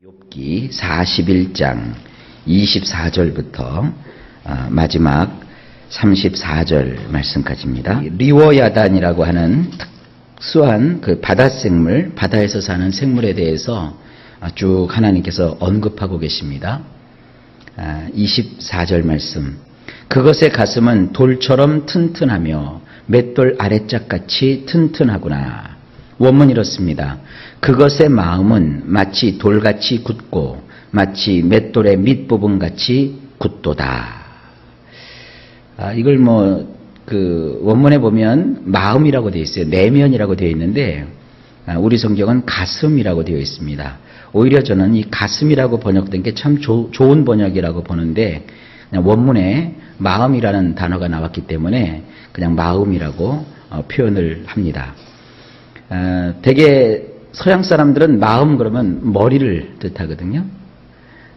욥기 41장 24절부터 마지막 34절 말씀까지입니다. 리워야단이라고 하는 특수한 그 바다생물, 바다에서 사는 생물에 대해서 쭉 하나님께서 언급하고 계십니다. 24절 말씀. 그것의 가슴은 돌처럼 튼튼하며 맷돌 아래짝같이 튼튼하구나. 원문 이렇습니다. 그것의 마음은 마치 돌같이 굳고 마치 맷돌의 밑부분같이 굳도다. 이걸 그 원문에 보면 마음이라고 되어 있어요. 내면이라고 되어 있는데 우리 성경은 가슴이라고 되어 있습니다. 오히려 저는 이 가슴이라고 번역된 게 참 좋은 번역이라고 보는데 그냥 원문에 마음이라는 단어가 나왔기 때문에 그냥 마음이라고 표현을 합니다. 되게 서양 사람들은 마음 그러면 머리를 뜻하거든요.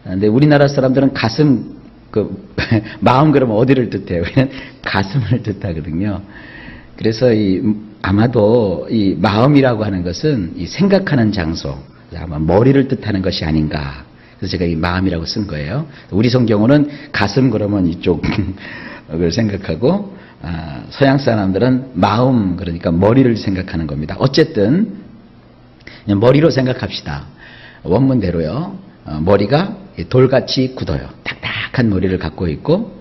근데 우리나라 사람들은 가슴, 마음 그러면 어디를 뜻해요? 그냥 가슴을 뜻하거든요. 그래서 아마도 이 마음이라고 하는 것은 이 생각하는 장소, 아마 머리를 뜻하는 것이 아닌가. 그래서 제가 이 마음이라고 쓴 거예요. 우리 성경으로는 가슴 그러면 이쪽을 생각하고, 서양 사람들은 마음, 그러니까 머리를 생각하는 겁니다. 어쨌든 그냥 머리로 생각합시다. 원문대로요. 머리가 돌같이 굳어요. 딱딱한 머리를 갖고 있고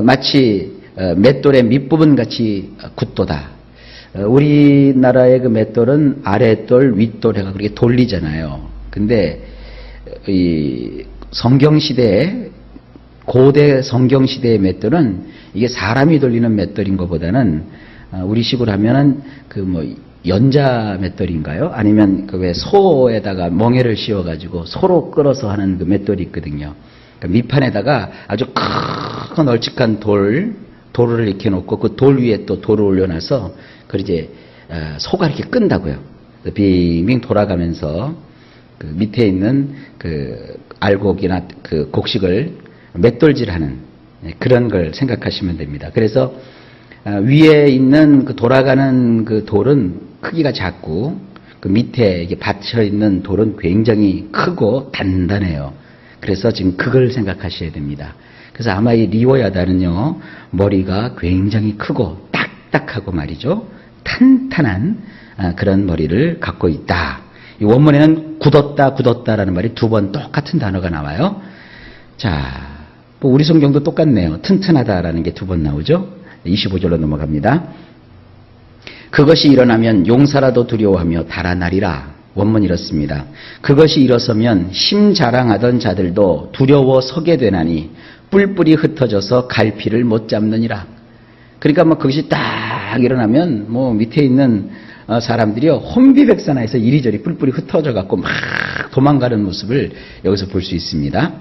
마치 맷돌의 밑부분같이 굳도다. 우리나라의 그 맷돌은 아랫돌, 윗돌 해가 그렇게 돌리잖아요. 근데 이 성경시대에 고대 성경시대의 맷돌은 이게 사람이 돌리는 맷돌인 것보다는 우리식으로 하면은 연자 맷돌인가요? 아니면 그 왜 소에다가 멍에를 씌워가지고 소로 끌어서 하는 그 맷돌이 있거든요. 그러니까 밑판에다가 아주 큰 널찍한 돌을 이렇게 놓고 그 돌 위에 또 돌을 올려놔서 그걸 이제 소가 이렇게 끈다고요. 빙빙 돌아가면서 그 밑에 있는 그 알곡이나 그 곡식을 맷돌질하는 그런 걸 생각하시면 됩니다. 그래서 위에 있는 그 돌아가는 그 돌은 크기가 작고 그 밑에 이게 받쳐 있는 돌은 굉장히 크고 단단해요. 그래서 지금 그걸 생각하셔야 됩니다. 그래서 아마 이 리워야단은요, 머리가 굉장히 크고 딱딱하고 말이죠. 탄탄한 그런 머리를 갖고 있다. 이 원문에는 굳었다라는 말이 두 번 똑같은 단어가 나와요. 자, 우리 성경도 똑같네요. 튼튼하다라는 게 두 번 나오죠. 25절로 넘어갑니다. 그것이 일어나면 용사라도 두려워하며 달아나리라. 원문 이렇습니다. 그것이 일어서면 힘 자랑하던 자들도 두려워 서게 되나니 뿔뿔이 흩어져서 갈피를 못 잡느니라. 그러니까 그것이 딱 일어나면 밑에 있는 사람들이요, 혼비백산해서 이리저리 뿔뿔이 흩어져 갖고 막 도망가는 모습을 여기서 볼 수 있습니다.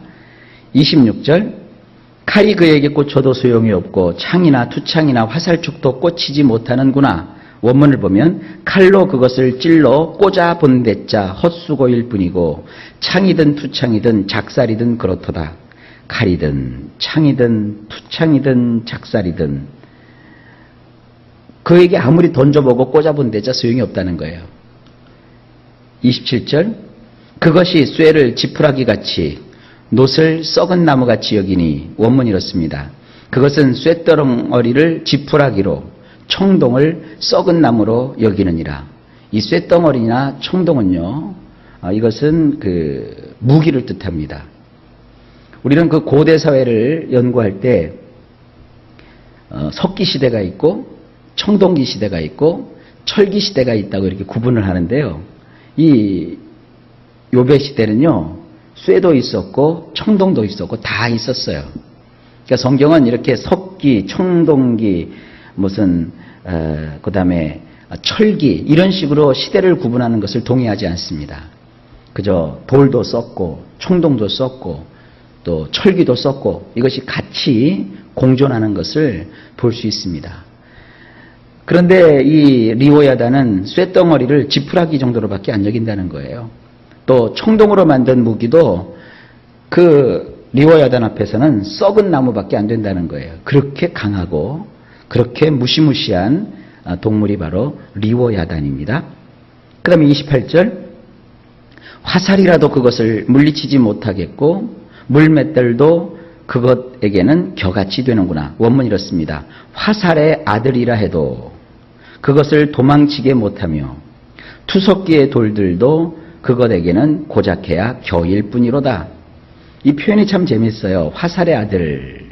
26절. 칼이 그에게 꽂혀도 소용이 없고 창이나 투창이나 화살촉도 꽂히지 못하는구나. 원문을 보면 칼로 그것을 찔러 꽂아 본 데자 헛수고일 뿐이고 창이든 투창이든 작살이든 그렇도다. 칼이든 창이든 투창이든 작살이든 그에게 아무리 던져보고 꽂아본 데자 소용이 없다는 거예요. 27절. 그것이 쇠를 지푸라기같이 놋을 썩은 나무같이 여기니. 원문이 이렇습니다. 그것은 쇠덩어리를 지푸라기로 청동을 썩은 나무로 여기느니라. 이 쇠덩어리나 청동은요, 이것은 그 무기를 뜻합니다. 우리는 그 고대 사회를 연구할 때 석기 시대가 있고 청동기 시대가 있고 철기 시대가 있다고 이렇게 구분을 하는데요. 이 욥의 시대는요, 쇠도 있었고 청동도 있었고 다 있었어요. 그러니까 성경은 이렇게 석기, 청동기, 그다음에 철기 이런 식으로 시대를 구분하는 것을 동의하지 않습니다. 그저 돌도 썼고 청동도 썼고 또 철기도 썼고 이것이 같이 공존하는 것을 볼 수 있습니다. 그런데 이 리워야단은 쇠덩어리를 지푸라기 정도로밖에 안 여긴다는 거예요. 또 청동으로 만든 무기도 그 리워야단 앞에서는 썩은 나무밖에 안 된다는 거예요. 그렇게 강하고 그렇게 무시무시한 동물이 바로 리워야단입니다. 그 다음에 28절. 화살이라도 그것을 물리치지 못하겠고 물맷들도 그것에게는 겨같이 되는구나. 원문이 이렇습니다. 화살의 아들이라 해도 그것을 도망치게 못하며 투석기의 돌들도 그것에게는 고작해야 겨일 뿐이로다. 이 표현이 참 재밌어요. 화살의 아들.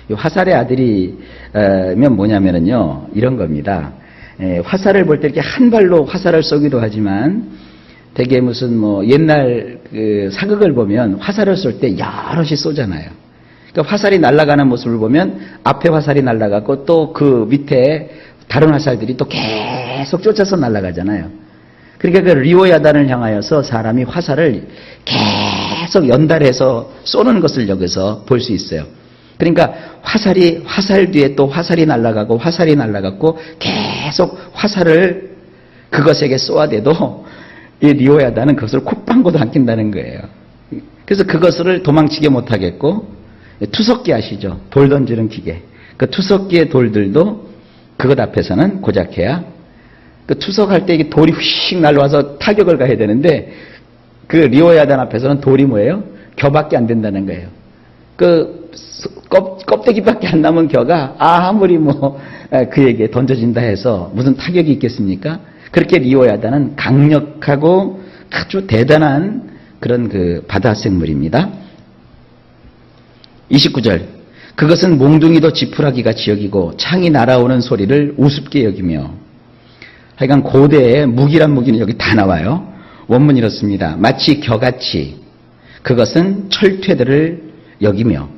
이 화살의 아들이면 뭐냐면요. 이런 겁니다. 화살을 볼 때 이렇게 한 발로 화살을 쏘기도 하지만 되게 무슨 뭐 옛날 그 사극을 보면 화살을 쏠 때 여럿이 쏘잖아요. 그러니까 화살이 날아가는 모습을 보면 앞에 화살이 날아가고 또 그 밑에 다른 화살들이 또 계속 쫓아서 날아가잖아요. 그러니까 그 리오야단을 향하여서 사람이 화살을 계속 연달해서 쏘는 것을 여기서 볼 수 있어요. 그러니까 화살 뒤에 또 화살이 날아가고 화살이 날아갔고 계속 화살을 그것에게 쏘아대도 이 리오야단은 그것을 콧방구도 안 낀다는 거예요. 그래서 그것을 도망치게 못하겠고 투석기 아시죠? 돌 던지는 기계. 그 투석기의 돌들도 그것 앞에서는 고작해야 그 투석할 때 이게 돌이 휙 날아와서 타격을 가야 되는데 그 리오야단 앞에서는 돌이 뭐예요? 겨밖에 안 된다는 거예요. 그 껍데기밖에 안 남은 겨가 아무리 뭐 그에게 던져진다 해서 무슨 타격이 있겠습니까? 그렇게 리오야단은 강력하고 아주 대단한 그런 그 바다 생물입니다. 29절. 그것은 몽둥이도 지푸라기같이 여기고 창이 날아오는 소리를 우습게 여기며. 하여간 고대의 무기란 무기는 여기 다 나와요. 원문이 이렇습니다. 마치 겨같이 그것은 철퇴들을 여기며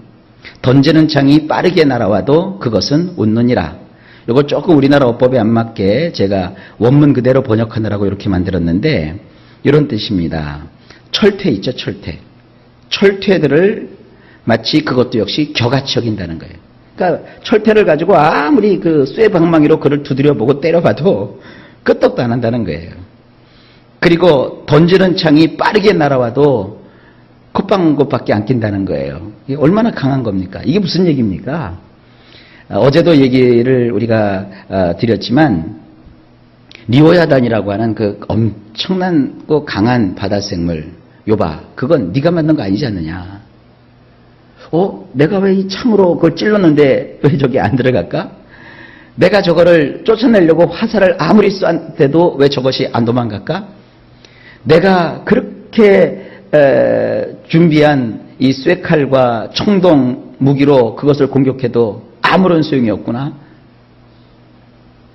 던지는 창이 빠르게 날아와도 그것은 웃느니라. 이거 조금 우리나라 어법에 안 맞게 제가 원문 그대로 번역하느라고 이렇게 만들었는데 이런 뜻입니다. 철퇴 있죠, 철퇴. 철퇴들을 마치 그것도 역시 겨같이 여긴다는 거예요. 그러니까 철퇴를 가지고 아무리 그 쇠방망이로 그를 두드려보고 때려봐도 끄떡도 안 한다는 거예요. 그리고 던지는 창이 빠르게 날아와도 콧방구밖에 안 낀다는 거예요. 이게 얼마나 강한 겁니까? 이게 무슨 얘기입니까? 어제도 얘기를 우리가 드렸지만 리오야단이라고 하는 그 엄청난 강한 바다생물 요봐, 그건 네가 만든 거 아니지 않느냐? 내가 왜 이 창으로 그걸 찔렀는데 왜 저기 안 들어갈까? 내가 저거를 쫓아내려고 화살을 아무리 쐈대도 왜 저것이 안 도망갈까? 내가 그렇게 준비한 이 쇠칼과 청동 무기로 그것을 공격해도 아무런 소용이 없구나.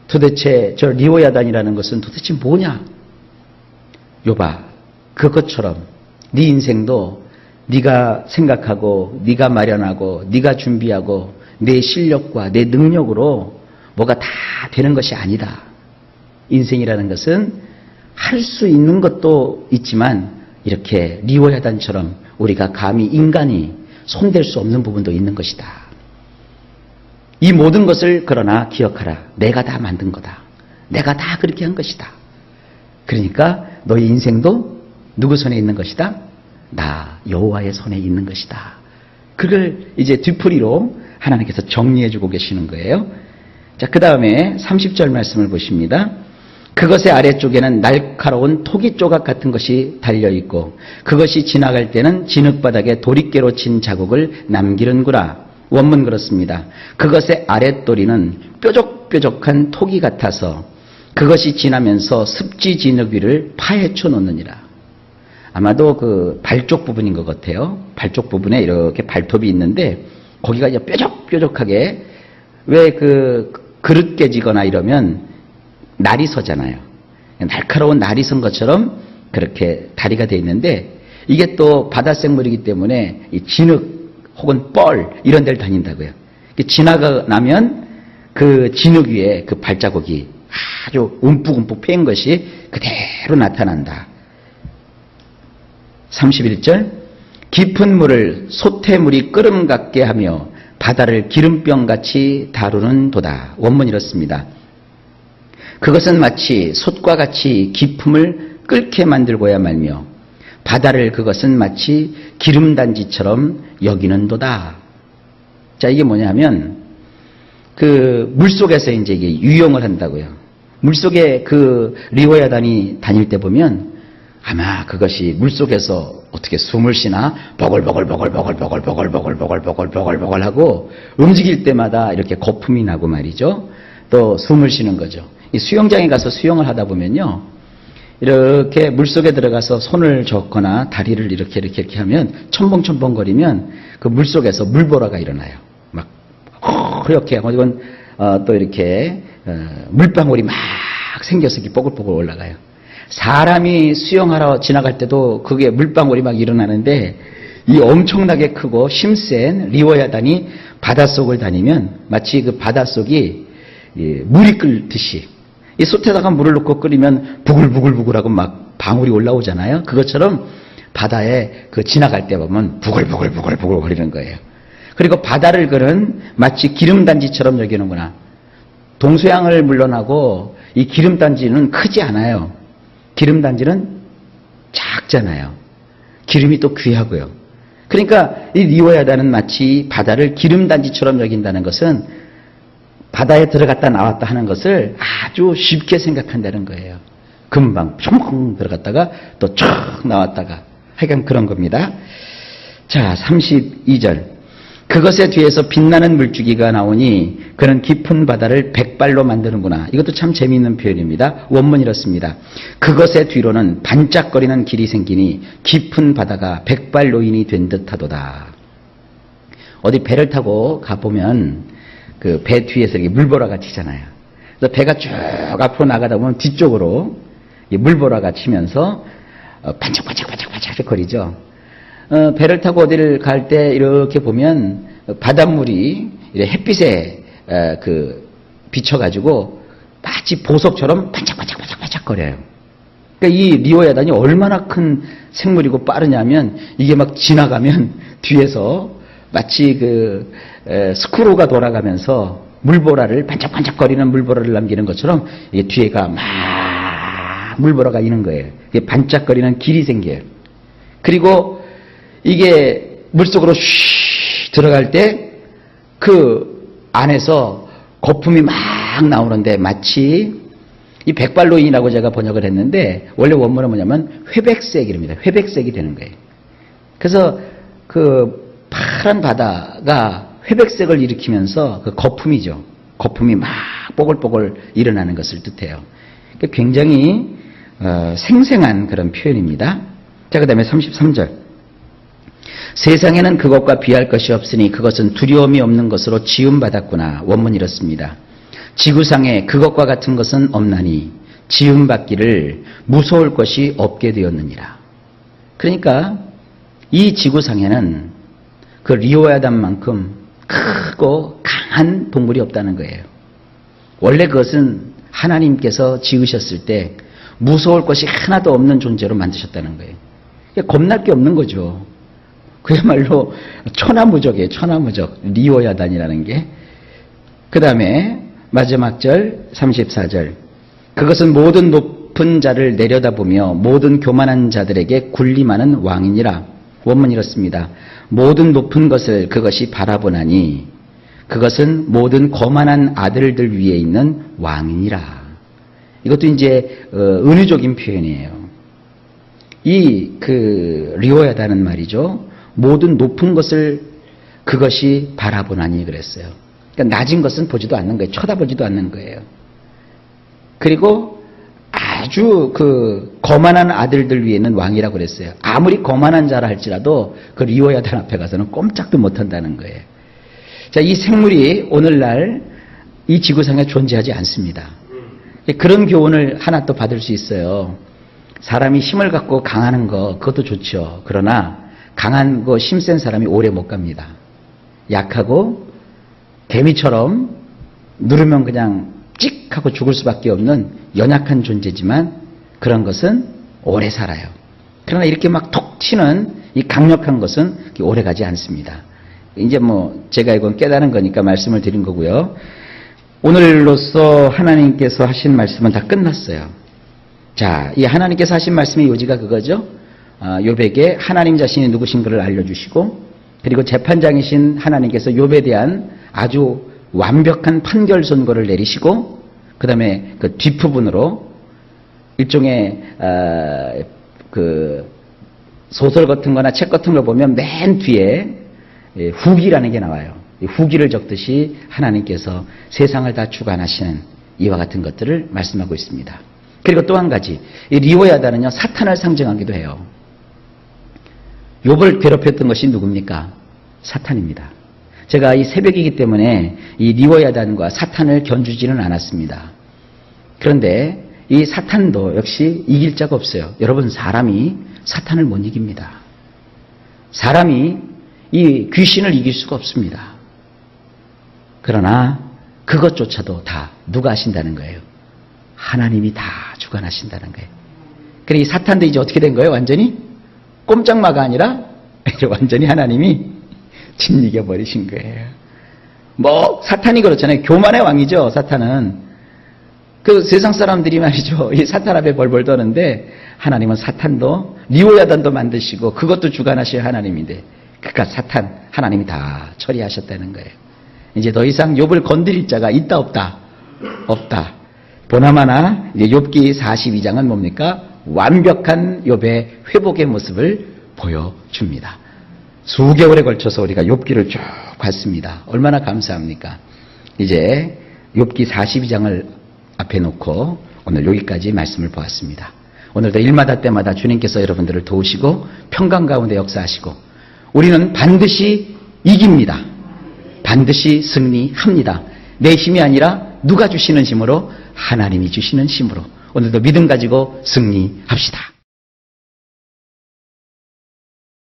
도대체 저 리오야단이라는 것은 도대체 뭐냐? 요봐, 그것처럼 네 인생도 네가 생각하고 네가 마련하고 네가 준비하고 내 실력과 내 능력으로 뭐가 다 되는 것이 아니다. 인생이라는 것은 할 수 있는 것도 있지만 이렇게 리오야단처럼 우리가 감히 인간이 손댈 수 없는 부분도 있는 것이다. 이 모든 것을 그러나 기억하라. 내가 다 만든 거다. 내가 다 그렇게 한 것이다. 그러니까 너의 인생도 누구 손에 있는 것이다? 나 여호와의 손에 있는 것이다. 그걸 이제 뒤풀이로 하나님께서 정리해주고 계시는 거예요. 자, 그 다음에 30절 말씀을 보십니다. 그것의 아래쪽에는 날카로운 토기 조각 같은 것이 달려있고 그것이 지나갈 때는 진흙바닥에 도리깨로 친 자국을 남기는구나. 원문 그렇습니다. 그것의 아랫도리는 뾰족뾰족한 토기 같아서 그것이 지나면서 습지 진흙 위를 파헤쳐 놓느니라. 아마도 그 발쪽 부분인 것 같아요. 발쪽 부분에 이렇게 발톱이 있는데 거기가 이제 뾰족뾰족하게 왜 그 그릇 깨지거나 이러면 날이 서잖아요. 날카로운 날이 선 것처럼 그렇게 다리가 돼 있는데 이게 또 바다생물이기 때문에 이 진흙 혹은 뻘 이런 데를 다닌다고요. 지나가 나면 그 진흙 위에 그 발자국이 아주 움푹움푹 패인 것이 그대로 나타난다. 31절. 깊은 물을 솥태물이 끓음 같게 하며 바다를 기름병같이 다루는 도다. 원문 이렇습니다. 그것은 마치 솥과 같이 깊음을 끓게 만들고야 말며 바다를 그것은 마치 기름단지처럼 여기는도다. 자, 이게 뭐냐면 그 물속에서 이제 이게 유용을 한다고요. 물속에 그 리오야단이 다닐 때 보면 아마 그것이 물속에서 어떻게 숨을 쉬나 버글버글버글버글버글버글버글버글버글버글 하고 움직일 때마다 이렇게 거품이 나고 말이죠. 또 숨을 쉬는 거죠. 이 수영장에 가서 수영을 하다 보면요. 이렇게 물속에 들어가서 손을 젓거나 다리를 이렇게 하면 첨벙첨벙거리면 그 물속에서 물보라가 일어나요. 막 이렇게 하고 이건 또 이렇게 물방울이 막 생겨서 이렇게 뽀글뽀글 올라가요. 사람이 수영하러 지나갈 때도 그게 물방울이 막 일어나는데 이 엄청나게 크고 힘센 리워야단이 바닷속을 다니면 마치 그 바닷속이 물이 끓듯이 이 솥에다가 물을 넣고 끓이면 부글부글부글하고 막 방울이 올라오잖아요. 그것처럼 바다에 그 지나갈 때 보면 부글부글부글부글 거리는 거예요. 그리고 바다를 그는 마치 기름단지처럼 여기는구나. 동서양을 물론하고 이 기름단지는 크지 않아요. 기름단지는 작잖아요. 기름이 또 귀하고요. 그러니까 이 리워야단은 마치 바다를 기름단지처럼 여긴다는 것은 바다에 들어갔다 나왔다 하는 것을 아주 쉽게 생각한다는 거예요. 금방 총 들어갔다가 또 촥 나왔다가 하여간 그런 겁니다. 자, 32절. 그것의 뒤에서 빛나는 물줄기가 나오니 그는 깊은 바다를 백발로 만드는구나. 이것도 참 재미있는 표현입니다. 원문 이렇습니다. 그것의 뒤로는 반짝거리는 길이 생기니 깊은 바다가 백발노인이 된 듯하도다. 어디 배를 타고 가보면 그 배 뒤에서 이렇게 물보라가 치잖아요. 그래서 배가 쭉 앞으로 나가다 보면 뒤쪽으로 물보라가 치면서 반짝반짝반짝반짝 거리죠. 배를 타고 어디를 갈 때 이렇게 보면 바닷물이 햇빛에 비쳐가지고 마치 보석처럼 반짝반짝반짝반짝 거려요. 그러니까 이 리워야단이 얼마나 큰 생물이고 빠르냐면 이게 막 지나가면 뒤에서 마치 스크루가 돌아가면서 물보라를 반짝반짝거리는 물보라를 남기는 것처럼 이게 뒤에가 막 물보라가 있는 거예요. 이게 반짝거리는 길이 생겨요. 그리고 이게 물속으로 쉬 들어갈 때 그 안에서 거품이 막 나오는데 마치 이 백발노인이라고 제가 번역을 했는데 원래 원문은 뭐냐면 회백색이랍니다. 회백색이 되는 거예요. 그래서 그 파란 바다가 회백색을 일으키면서 그 거품이죠. 거품이 막 뽀글뽀글 일어나는 것을 뜻해요. 그러니까 굉장히 생생한 그런 표현입니다. 자, 그 다음에 33절. 세상에는 그것과 비할 것이 없으니 그것은 두려움이 없는 것으로 지음받았구나. 원문 이렇습니다. 지구상에 그것과 같은 것은 없나니 지음받기를 무서울 것이 없게 되었느니라. 그러니까 이 지구상에는 그 리워야단만큼 크고 강한 동물이 없다는 거예요. 원래 그것은 하나님께서 지으셨을 때 무서울 것이 하나도 없는 존재로 만드셨다는 거예요. 겁날 게 없는 거죠. 그야말로 천하무적이에요. 천하무적. 리워야단이라는 게. 그 다음에 마지막 절 34절. 그것은 모든 높은 자를 내려다보며 모든 교만한 자들에게 군림하는 왕이니라. 원문 이렇습니다. 모든 높은 것을 그것이 바라보나니 그것은 모든 거만한 아들들 위에 있는 왕이니라. 이것도 이제 은유적인 표현이에요. 이 리워야단은 말이죠. 모든 높은 것을 그것이 바라보나니 그랬어요. 그러니까 낮은 것은 보지도 않는 거예요. 쳐다보지도 않는 거예요. 그리고 아주 거만한 아들들 위에는 왕이라고 그랬어요. 아무리 거만한 자라 할지라도 그 리워야단 앞에 가서는 꼼짝도 못한다는 거예요. 자, 이 생물이 오늘날 이 지구상에 존재하지 않습니다. 그런 교훈을 하나 또 받을 수 있어요. 사람이 힘을 갖고 강하는 거 그것도 좋죠. 그러나 강한 거 힘센 사람이 오래 못 갑니다. 약하고 개미처럼 누르면 그냥 찍 하고 죽을 수밖에 없는 연약한 존재지만 그런 것은 오래 살아요. 그러나 이렇게 막 톡 튀는 이 강력한 것은 오래 가지 않습니다. 이제 제가 이건 깨달은 거니까 말씀을 드린 거고요. 오늘로써 하나님께서 하신 말씀은 다 끝났어요. 자, 이 하나님께서 하신 말씀의 요지가 그거죠. 욥에게 하나님 자신이 누구신가를 알려주시고 그리고 재판장이신 하나님께서 욥에 대한 아주 완벽한 판결 선고를 내리시고 그 다음에 그 뒷부분으로 일종의 그 소설 같은 거나 책 같은 걸 보면 맨 뒤에 후기라는 게 나와요. 후기를 적듯이 하나님께서 세상을 다 주관하시는 이와 같은 것들을 말씀하고 있습니다. 그리고 또 한 가지, 이 리오야다는요, 사탄을 상징하기도 해요. 욥을 괴롭혔던 것이 누굽니까? 사탄입니다. 제가 이 새벽이기 때문에 이 리오야단과 사탄을 견주지는 않았습니다. 그런데 이 사탄도 역시 이길 자가 없어요. 여러분, 사람이 사탄을 못 이깁니다. 사람이 이 귀신을 이길 수가 없습니다. 그러나 그것조차도 다 누가 하신다는 거예요? 하나님이 다 주관하신다는 거예요. 그러니 이 사탄도 이제 어떻게 된 거예요? 완전히 꼼짝마가 아니라 완전히 하나님이 짓이겨 버리신 거예요. 뭐 사탄이 그렇잖아요. 교만의 왕이죠. 사탄은 그 세상 사람들이 말이죠. 이 사탄 앞에 벌벌 떠는데 하나님은 사탄도 리오야단도 만드시고 그것도 주관하실 하나님인데 그러니까 사탄 하나님이 다 처리하셨다는 거예요. 이제 더 이상 욥을 건드릴 자가 있다 없다? 없다. 보나마나 이제 욥기 42장은 뭡니까? 완벽한 욥의 회복의 모습을 보여줍니다. 수개월에 걸쳐서 우리가 욥기를 쭉 봤습니다. 얼마나 감사합니까? 이제 욥기 42장을 앞에 놓고 오늘 여기까지 말씀을 보았습니다. 오늘도 일마다 때마다 주님께서 여러분들을 도우시고 평강 가운데 역사하시고 우리는 반드시 이깁니다. 반드시 승리합니다. 내 힘이 아니라 누가 주시는 힘으로? 하나님이 주시는 힘으로 오늘도 믿음 가지고 승리합시다.